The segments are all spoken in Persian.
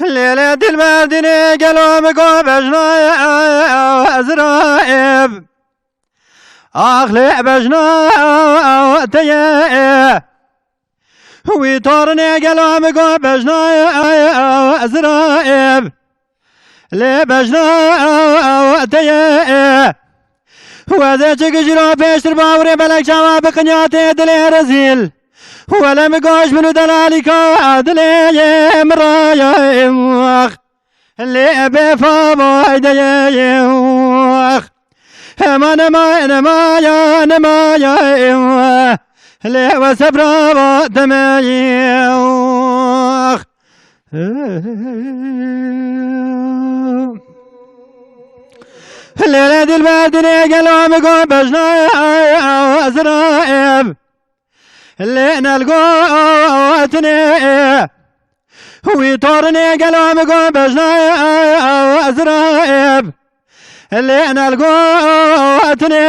ليلة المدينة قالوا مقوبجنا أزرائب أخلي بجنا تيه ويطورني قالوا مقوبجنا أزرائب لي بجنا تيه وذا تجرو بيشتر باوري بلك شواب قنياتي دلي رزيل ولا مقاش منو دلالك دلي مرايا يموخ اللي بفابو يديوخ ما نما يا اللي وسبرا دميوخ الليلة دي المدينة قالوا مقوم بجنا أزرائب اللي نلقوتني ويطورني قالوا مقوم بجنا أزرائب اللي نلقوتني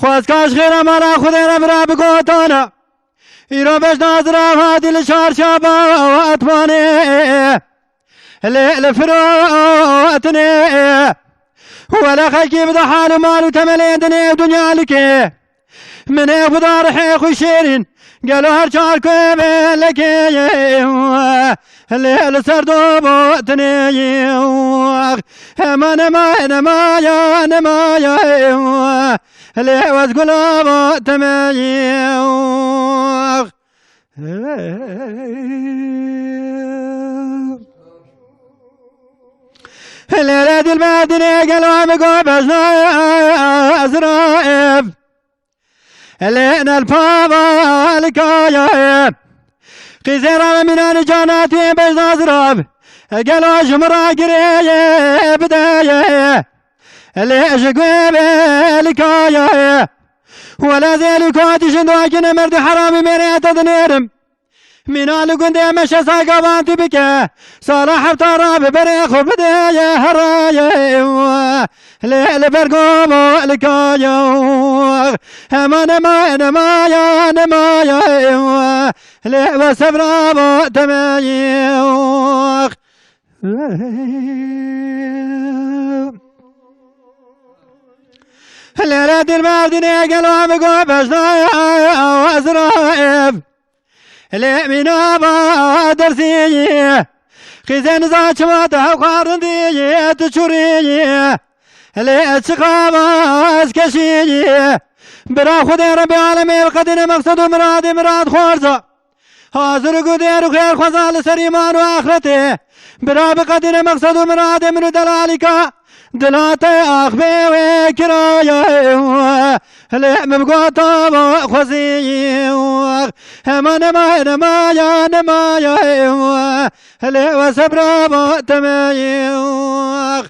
خواز كاش خير مالا خذينا برا بقوتانا يرو بجنا أزرائب هادي لشار شابا وأطماني اللي لفروتني ولا خلقي بدا حال مال وتملي دنيا ودنيا لك من خدا رحيق وشيرين قالوا هرشاركو لك اللي سردو بوتني ما نما يا اللي وزقلا بوتمي الليلة دي المدينة قالوا مقوم بجنا أزرائب اللي نالبابا الكايب قزيرا من الجاناتي بجنا أزرائب قالوا جمرا قريب بداية اللي شقوب الكايب ولا زيل كواتي شندواكين مرد حرامي مريت دنيرم من القند مشى ساقبان تبكى صلاح بطراب بريخ بداية هرايا ليل برقوم الكايا ما نما يا ليل وسبرا تمايخ ليلة المدينة قالوا مقوم بجنا أزرائب اللي من أبا درسي خزان زاش ما تحقار دي تشوري اللي اتشقاباس كشي برا خدي ربي عالمي القدر مقصد مراد خورزة حاضر قدير خير خزال سريمان وآخرته برا بقدر مقصد مراد من دلالك دلاتي أخبي وكرايا اللي مبقوطة وخزي ما نما يا اللي وسبرا تمايخ